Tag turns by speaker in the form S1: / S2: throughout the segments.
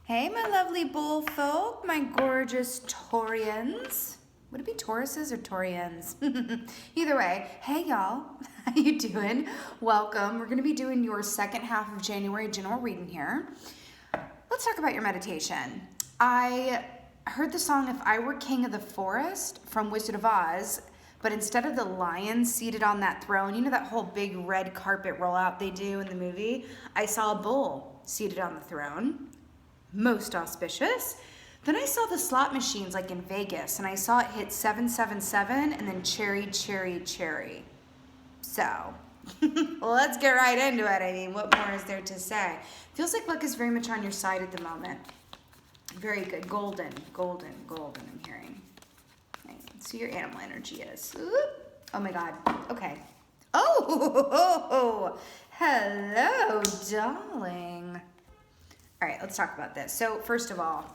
S1: Hey, my lovely bull folk, my gorgeous Taurians. Would it be Tauruses or Taurians? Either way, hey y'all, how you doing? Welcome. We're going to be doing your second half of January general reading here. Let's talk about your meditation. I heard the song If I Were King of the Forest from Wizard of Oz, but instead of the lion seated on that throne, you know that whole big red carpet rollout they do in the movie? I saw a bull seated on the throne. Most auspicious. Then I saw the slot machines like in Vegas, and I saw it hit 777 and then cherry, cherry, cherry. So, let's get right into it. I mean, what more is there to say? Feels like luck is very much on your side at the moment. Very good. Golden, golden, golden, I'm hearing. Right. Let's see your animal energy is. Oop. Oh my God. Okay. Oh, hello, darling. All right, let's talk about this. So first of all,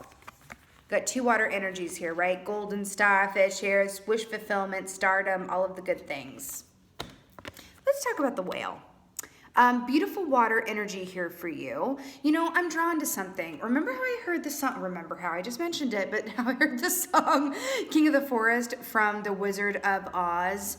S1: got two water energies here, right? Golden starfish here, wish fulfillment, stardom, all of the good things. Let's talk about the whale. Beautiful water energy here for you. You know, I'm drawn to something. Remember how I heard the song? Remember how I just mentioned it, but how I heard the song King of the Forest from the Wizard of Oz.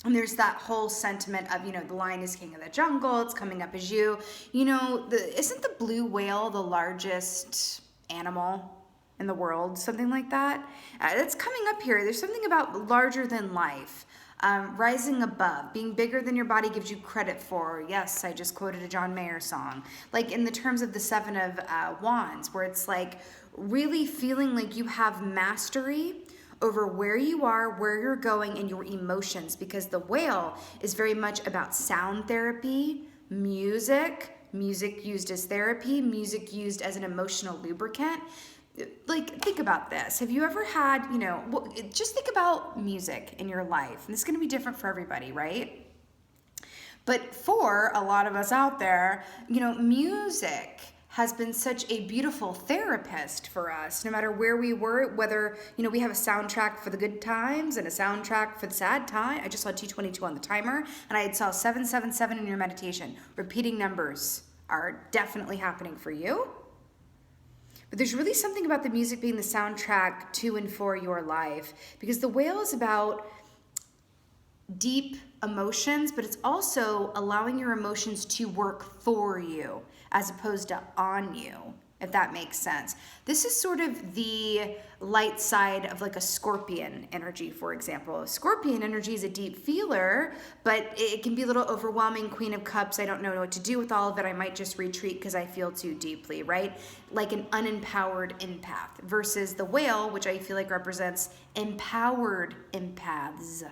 S1: And there's that whole sentiment of, you know, the lion is king of the jungle, it's coming up as you. You know, isn't the blue whale the largest animal in the world? Something like that. It's coming up here. There's something about larger than life. Rising above, being bigger than your body gives you credit for. Yes, I just quoted a John Mayer song. Like in the terms of the Seven of Wands, where it's like really feeling like you have mastery over where you are, where you're going, and your emotions, because the whale is very much about sound therapy, music used as therapy, music used as an emotional lubricant. Like, think about this. Have you ever had, you know, just think about music in your life. And this is going to be different for everybody, right? But for a lot of us out there, you know, music has been such a beautiful therapist for us, no matter where we were, whether, you know, we have a soundtrack for the good times and a soundtrack for the sad time. I just saw 222 on the timer, and I saw 777 in your meditation. Repeating numbers are definitely happening for you. But there's really something about the music being the soundtrack to and for your life, because the whale is about deep emotions, but it's also allowing your emotions to work for you as opposed to on you, if that makes sense. This is sort of the light side of like a scorpion energy, for example. Scorpion energy is a deep feeler, but it can be a little overwhelming. Queen of Cups, I don't know what to do with all of it. I might just retreat because I feel too deeply, right? Like an unempowered empath versus the whale, which I feel like represents empowered empaths.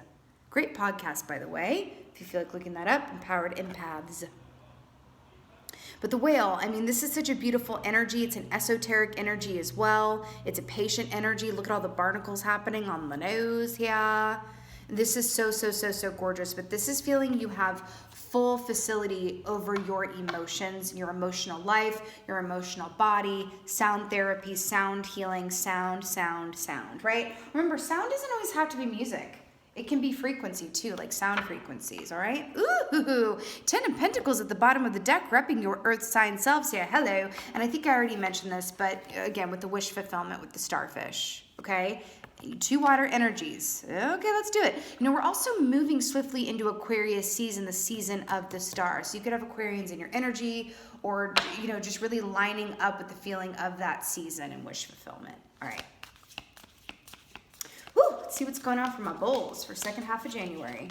S1: Great podcast, by the way, if you feel like looking that up, Empowered Empaths. But the whale, I mean, this is such a beautiful energy. It's an esoteric energy as well. It's a patient energy. Look at all the barnacles happening on the nose here. This is so gorgeous. But this is feeling you have full facility over your emotions, your emotional life, your emotional body, sound therapy, sound healing, sound, right? Remember, sound doesn't always have to be music. It can be frequency too, like sound frequencies, all right? Ooh, 10 of Pentacles at the bottom of the deck, repping your earth sign selves here. Hello. And I think I already mentioned this, but again, with the wish fulfillment with the starfish, okay? Two water energies. Okay, let's do it. You know, we're also moving swiftly into Aquarius season, the season of the star. So you could have Aquarians in your energy or, you know, just really lining up with the feeling of that season and wish fulfillment. All right. Let's see what's going on for my bulls for second half of January.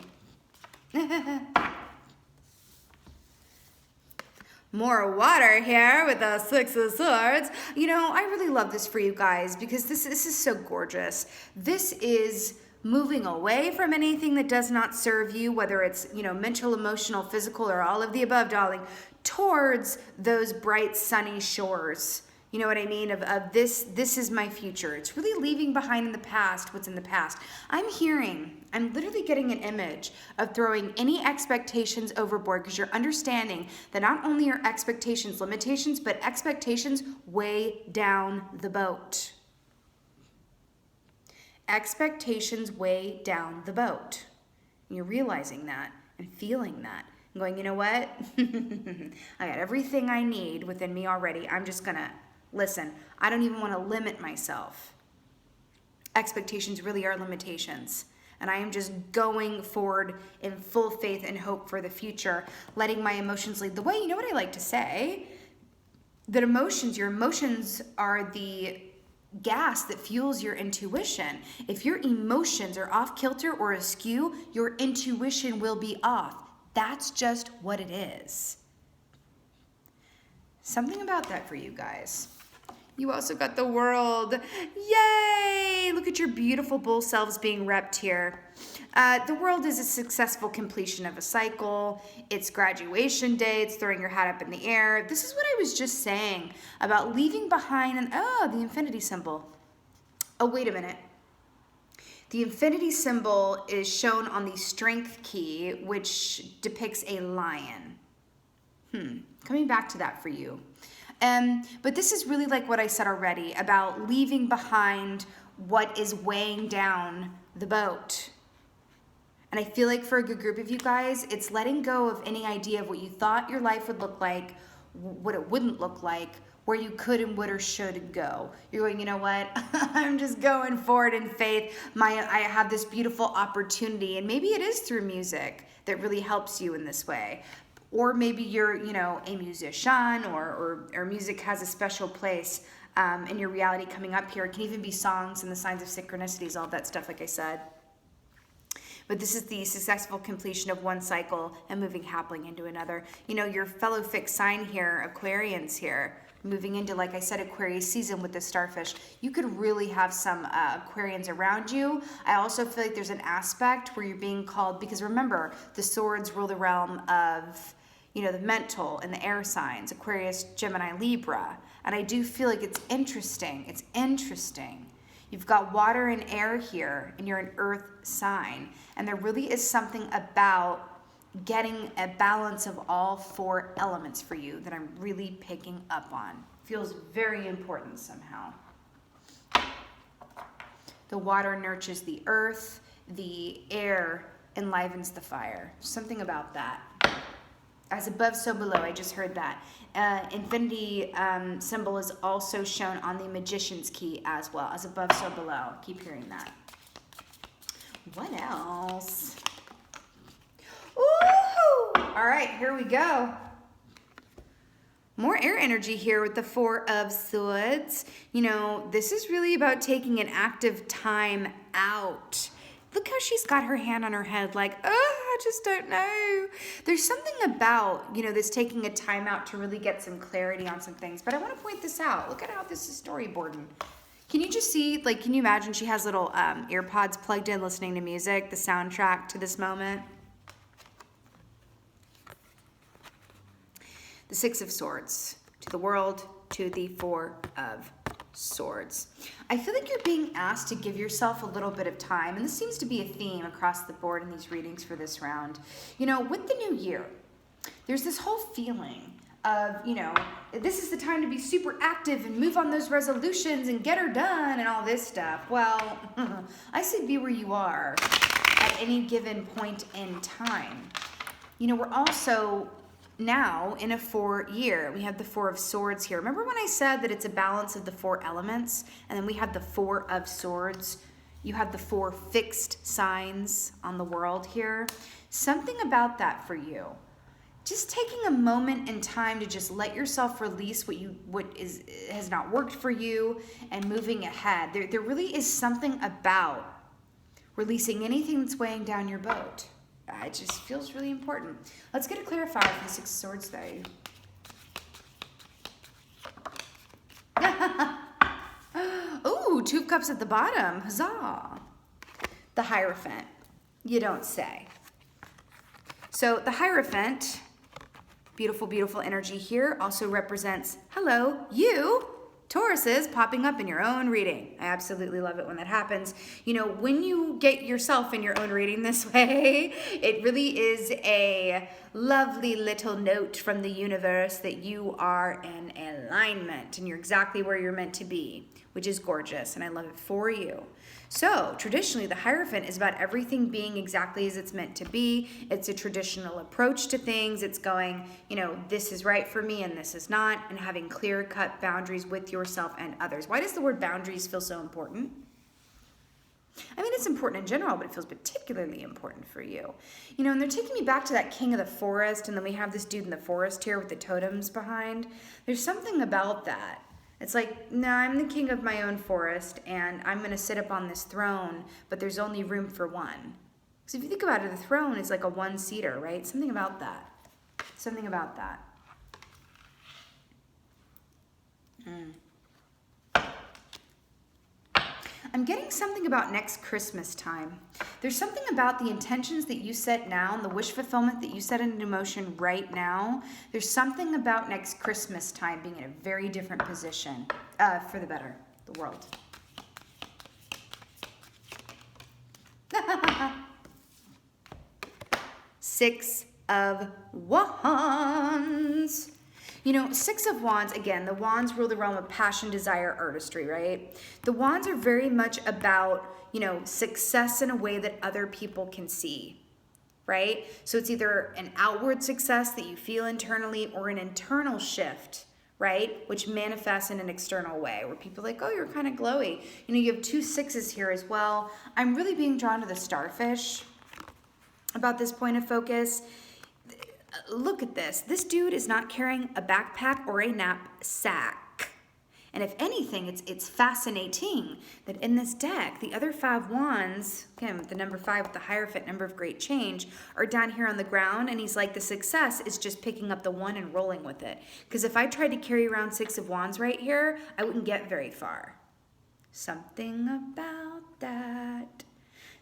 S1: More water here with the Six of Swords. You know, I really love this for you guys because this is so gorgeous. This is moving away from anything that does not serve you, whether it's, you know, mental, emotional, physical, or all of the above, darling, towards those bright, sunny shores. You know what I mean? Of this is my future. It's really leaving behind in the past what's in the past. I'm literally getting an image of throwing any expectations overboard because you're understanding that not only are expectations limitations, but expectations weigh down the boat. Expectations weigh down the boat. And you're realizing that and feeling that. And going, you know what? I got everything I need within me already. I'm just going to Listen, I don't even want to limit myself. Expectations really are limitations. And I am just going forward in full faith and hope for the future, letting my emotions lead the way. You know what I like to say? That your emotions are the gas that fuels your intuition. If your emotions are off kilter or askew, your intuition will be off. That's just what it is. Something about that for you guys. You also got the world. Yay! Look at your beautiful bull selves being repped here. The world is a successful completion of a cycle. It's graduation day. It's throwing your hat up in the air. This is what I was just saying about leaving behind the infinity symbol. Oh, wait a minute. The infinity symbol is shown on the strength key, which depicts a lion. Coming back to that for you. But this is really like what I said already about leaving behind what is weighing down the boat. And I feel like for a good group of you guys, it's letting go of any idea of what you thought your life would look like, what it wouldn't look like, where you could and would or should go. You're going, you know what? I'm just going forward in faith. I have this beautiful opportunity, and maybe it is through music that really helps you in this way. Or maybe you're, a musician or music has a special place in your reality coming up here. It can even be songs and the signs of synchronicities, all that stuff, like I said. But this is the successful completion of one cycle and moving happily into another. Your fellow fixed sign here, Aquarians here, moving into, like I said, Aquarius season with the starfish. You could really have some Aquarians around you. I also feel like there's an aspect where you're being called, because remember, the swords rule the realm of the mental and the air signs, Aquarius, Gemini, Libra. And I do feel like it's interesting. It's interesting. You've got water and air here, and you're an earth sign. And there really is something about getting a balance of all four elements for you that I'm really picking up on. Feels very important somehow. The water nurtures the earth. The air enlivens the fire. Something about that. As above, so below. I just heard that. Infinity symbol is also shown on the Magician's key as well. As above, so below. Keep hearing that. What else? Ooh! All right, here we go. More air energy here with the Four of Swords. This is really about taking an active time out. Look how she's got her hand on her head like, I just don't know. There's something about, this taking a time out to really get some clarity on some things. But I want to point this out. Look at how this is storyboarding. Can you just see, can you imagine she has little earpods plugged in listening to music, the soundtrack to this moment? The Six of Swords, to the world, to the Four of Swords. I feel like you're being asked to give yourself a little bit of time, and this seems to be a theme across the board in these readings for this round. With the new year, there's this whole feeling of, this is the time to be super active and move on those resolutions and get her done and all this stuff. Well, I say be where you are at any given point in time. We're also now in a 4 year. We have the Four of Swords here. Remember when I said that it's a balance of the four elements, and then we have the Four of Swords? You have the four fixed signs on the world here. Something about that for you. Just taking a moment in time to just let yourself release what has not worked for you and moving ahead. There really is something about releasing anything that's weighing down your boat. It just feels really important. Let's get a clarifier for the Six of Swords, though. Ooh, Two of Cups at the bottom. Huzzah. The Hierophant. You don't say. So the Hierophant, beautiful, beautiful energy here, also represents, hello, you, Tauruses, popping up in your own reading. I absolutely love it when that happens. When you get yourself in your own reading this way, it really is a lovely little note from the universe that you are in alignment and you're exactly where you're meant to be, which is gorgeous, and I love it for you. So traditionally, the Hierophant is about everything being exactly as it's meant to be. It's a traditional approach to things. It's going, you know, this is right for me and this is not, and having clear-cut boundaries with yourself and others. Why does the word boundaries feel so important? I mean, it's important in general, but it feels particularly important for you. You know, and they're taking me back to that king of the forest, and then we have this dude in the forest here with the totems behind. There's something about that. It's like, no, I'm the king of my own forest, and I'm going to sit up on this throne, but there's only room for one. Because if you think about it, the throne is like a one-seater, right? Something about that. Something about that. I'm getting something about next Christmas time. There's something about the intentions that you set now and the wish fulfillment that you set into motion right now. There's something about next Christmas time being in a very different position for the better, the world. Six of Wands. You know, Six of Wands, again, the Wands rule the realm of passion, desire, artistry, right? The Wands are very much about, you know, success in a way that other people can see, right? So it's either an outward success that you feel internally or an internal shift, right? Which manifests in an external way where people are like, oh, you're kind of glowy. You know, you have 2 6s here as well. I'm really being drawn to the starfish about this point of focus. Look at this. This dude is not carrying a backpack or a knapsack. And if anything, it's fascinating that in this deck, the other 5 wands, again, with the number 5 with the Hierophant, number of great change, are down here on the ground. And he's like, the success is just picking up the 1 and rolling with it. Because if I tried to carry around 6 of wands right here, I wouldn't get very far. Something about that.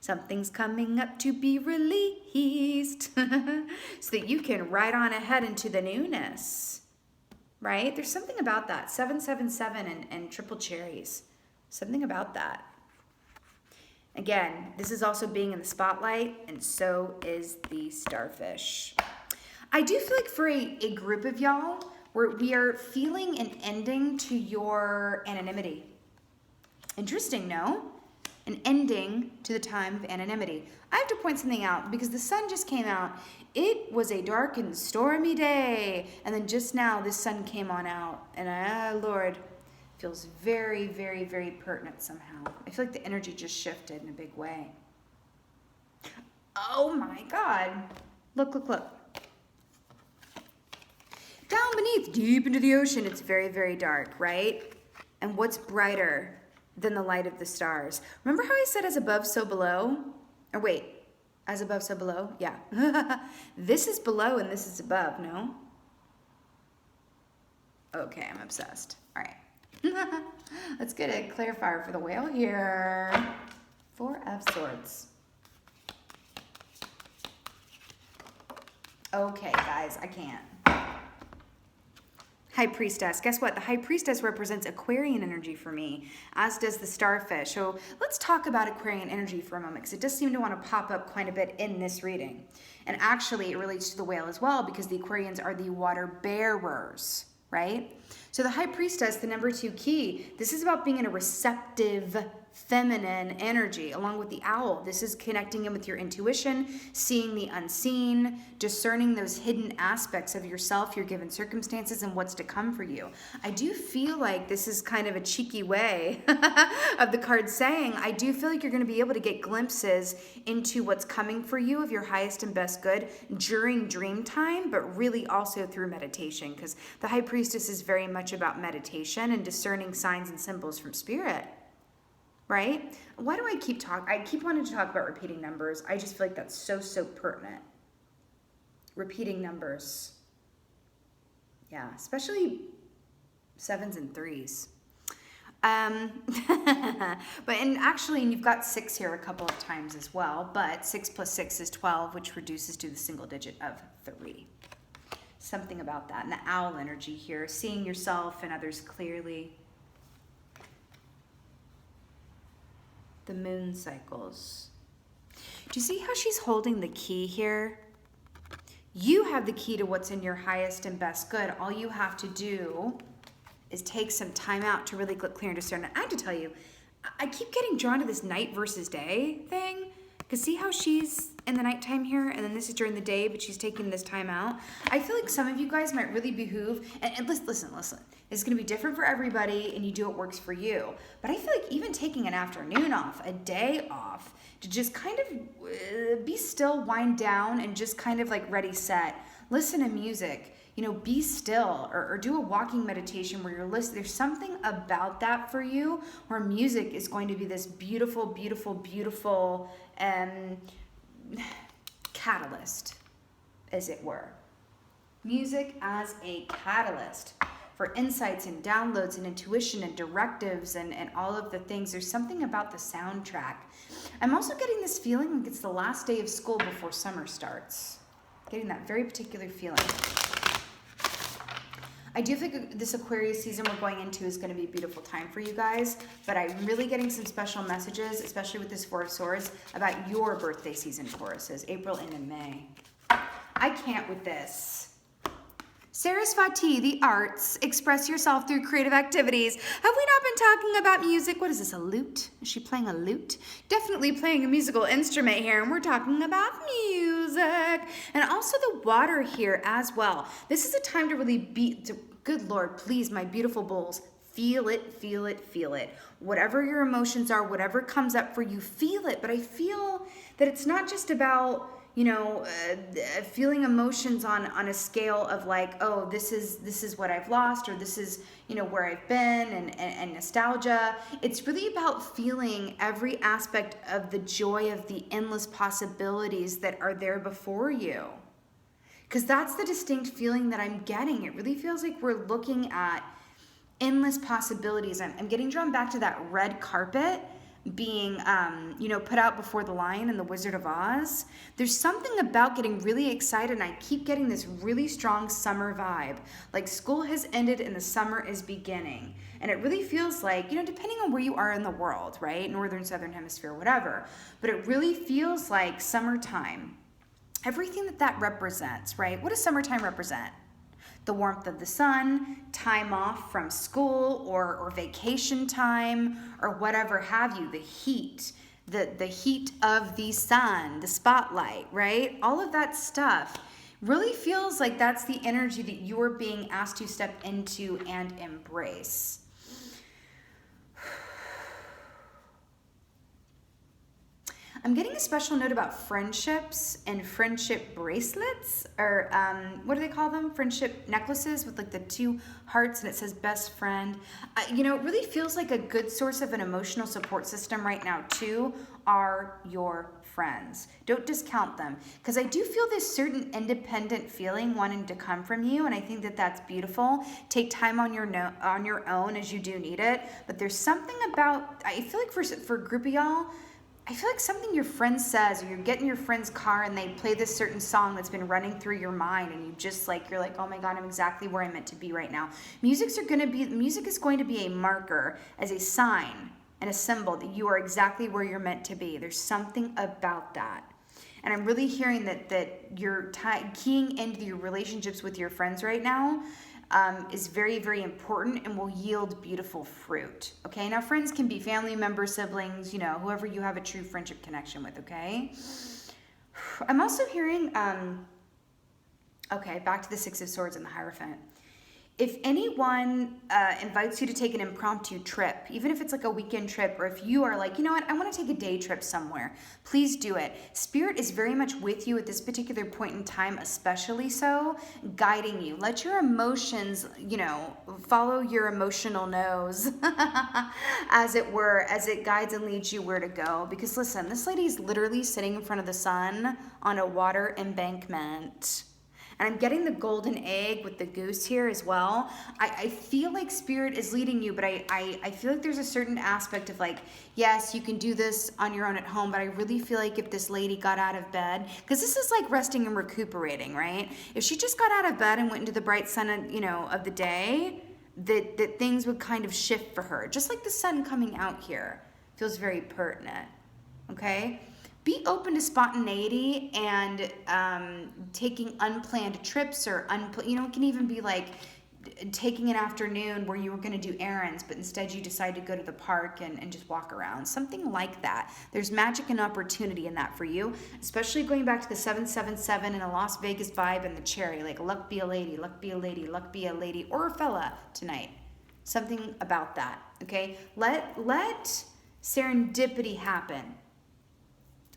S1: Something's coming up to be released so that you can ride on ahead into the newness, right? There's something about that. 777 and triple cherries. Something about that. Again, this is also being in the spotlight, and so is the starfish. I do feel like for a group of y'all, we are feeling an ending to your anonymity. Interesting, no? An ending to the time of anonymity. I have to point something out because the sun just came out. It was a dark and stormy day. And then just now this sun came on out. And Lord, feels very, very, very pertinent somehow. I feel like the energy just shifted in a big way. Oh my God. Look, look, look. Down beneath, deep into the ocean, it's very, very dark, right? And what's brighter than the light of the stars? Remember how I said as above, so below? Or wait, as above, so below? Yeah. This is below and this is above, no? Okay, I'm obsessed. All right. Let's get a clarifier for the whale here. 4 of Swords. Okay, guys, I can't. High Priestess. Guess what? The High Priestess represents Aquarian energy for me, as does the starfish. So let's talk about Aquarian energy for a moment, because it does seem to want to pop up quite a bit in this reading. And actually, it relates to the whale as well, because the Aquarians are the water bearers, right? So the High Priestess, the number 2 key, this is about being in a receptive, feminine energy, along with the owl. This is connecting in with your intuition, seeing the unseen, discerning those hidden aspects of yourself, your given circumstances, and what's to come for you. I do feel like this is kind of a cheeky way of the card saying, I do feel like you're going to be able to get glimpses into what's coming for you of your highest and best good during dream time, but really also through meditation, because the High Priestess is very much about meditation and discerning signs and symbols from spirit. Right? Why do I keep talking? I keep wanting to talk about repeating numbers. I just feel like that's so pertinent. Repeating numbers. Yeah, especially 7s and 3s. But actually, you've got 6 here a couple of times as well, but 6 plus 6 is 12, which reduces to the single digit of 3. Something about that. And the owl energy here, seeing yourself and others clearly. The moon cycles. Do you see how she's holding the key here? You have the key to what's in your highest and best good. All you have to do is take some time out to really look clear and discern. I have to tell you, I keep getting drawn to this night versus day thing. Because see how she's in the nighttime here, and then this is during the day, but she's taking this time out. I feel like some of you guys might really behoove, and listen. It's going to be different for everybody, and you do what works for you. But I feel like even taking an afternoon off, a day off, to just kind of be still, wind down, and just kind of like ready, set, listen to music. You know, be still, or do a walking meditation where you're listening. There's something about that for you where music is going to be this beautiful, beautiful, beautiful catalyst, as it were. Music as a catalyst for insights and downloads and intuition and directives and all of the things. There's something about the soundtrack. I'm also getting this feeling like it's the last day of school before summer starts. Getting that very particular feeling. I do think this Aquarius season we're going into is going to be a beautiful time for you guys, but I'm really getting some special messages, especially with this Four of Swords, about your birthday season, Tauruses, April and in May. I can't with this. Sarasvati, the arts, express yourself through creative activities. Have we not been talking about music? What is this, a lute? Is she playing a lute? Definitely playing a musical instrument here, and we're talking about music. And also the water here as well. This is a time to really good Lord, please, my beautiful bulls, feel it, feel it, feel it. Whatever your emotions are, whatever comes up for you, feel it. But I feel that it's not just about, you know, feeling emotions on a scale of like, oh, this is what I've lost, or this is, you know, where I've been, and nostalgia. It's really about feeling every aspect of the joy of the endless possibilities that are there before you. Because that's the distinct feeling that I'm getting. It really feels like we're looking at endless possibilities. I'm getting drawn back to that red carpet being, you know, put out before the Lion and the Wizard of Oz. There's something about getting really excited, and I keep getting this really strong summer vibe. Like school has ended and the summer is beginning. And it really feels like, you know, depending on where you are in the world, right? Northern, Southern Hemisphere, whatever. But it really feels like summertime. Everything that represents, right? What does summertime represent? The warmth of the sun, time off from school or vacation time or whatever have you, the heat, the heat of the sun, the spotlight, right? All of that stuff really feels like that's the energy that you are being asked to step into and embrace. I'm getting a special note about friendships and friendship bracelets, or what do they call them? Friendship necklaces with like the two hearts and it says best friend. You know, it really feels like a good source of an emotional support system right now too are your friends. Don't discount them, because I do feel this certain independent feeling wanting to come from you, and I think that that's beautiful. Take time on your own as you do need it, but there's something about, I feel like for a group of y'all, I feel like something your friend says, or you're getting your friend's car and they play this certain song that's been running through your mind, and you just like, you're like, oh my God, I'm exactly where I'm meant to be right now. Music is going to be a marker, as a sign and a symbol that you are exactly where you're meant to be. There's something about that. And I'm really hearing that you're keying into your relationships with your friends right now is very, very important and will yield beautiful fruit. Okay, now friends can be family members, siblings, you know, whoever you have a true friendship connection with, okay? I'm also hearing, okay, back to the Six of Swords and the Hierophant. If anyone invites you to take an impromptu trip, even if it's like a weekend trip, or if you are like, you know what, I want to take a day trip somewhere, please do it. Spirit is very much with you at this particular point in time, especially so, guiding you. Let your emotions, you know, follow your emotional nose, as it were, as it guides and leads you where to go. Because listen, this lady is literally sitting in front of the sun on a water embankment. And I'm getting the golden egg with the goose here as well. I feel like Spirit is leading you, but I feel like there's a certain aspect of like, yes, you can do this on your own at home, but I really feel like if this lady got out of bed, because this is like resting and recuperating, right? If she just got out of bed and went into the bright sun, you know, of the day, that things would kind of shift for her. Just like the sun coming out here feels very pertinent, okay? be open to spontaneity and taking unplanned trips or it can even be like taking an afternoon where you were going to do errands, but instead you decide to go to the park and just walk around. Something like that. There's magic and opportunity in that for you, especially going back to the 777 and a Las Vegas vibe and the cherry. Like, luck be a lady, luck be a lady, luck be a lady, or a fella tonight. Something about that, okay? Let serendipity happen.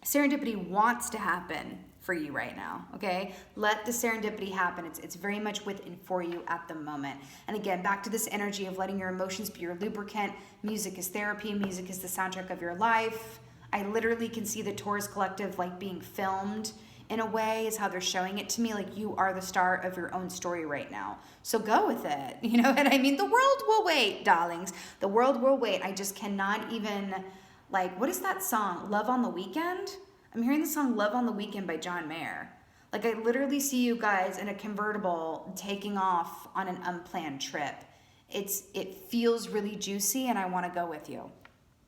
S1: Serendipity wants to happen for you right now, okay? Let the serendipity happen. It's very much within for you at the moment. And again, back to this energy of letting your emotions be your lubricant. Music is therapy. Music is the soundtrack of your life. I literally can see the Taurus collective like being filmed in a way, is how they're showing it to me. Like, you are the star of your own story right now. So go with it. You know what I mean? The world will wait, darlings. The world will wait. I just cannot even, like, what is that song? Love on the Weekend? I'm hearing the song Love on the Weekend by John Mayer. Like, I literally see you guys in a convertible taking off on an unplanned trip. It feels really juicy, and I want to go with you.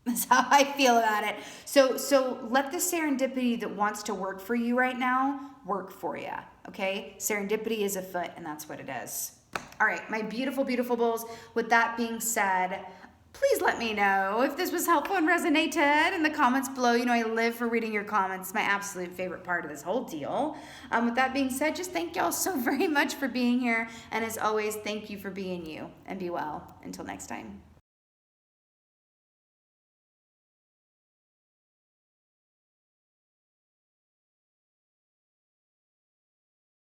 S1: That's how I feel about it. So let the serendipity that wants to work for you right now work for you, okay? Serendipity is afoot, and that's what it is. All right, my beautiful, beautiful bulls. With that being said, please let me know if this was helpful and resonated in the comments below. You know, I live for reading your comments. It's my absolute favorite part of this whole deal. With that being said, just thank y'all so very much for being here. And as always, thank you for being you. And be well. Until next time.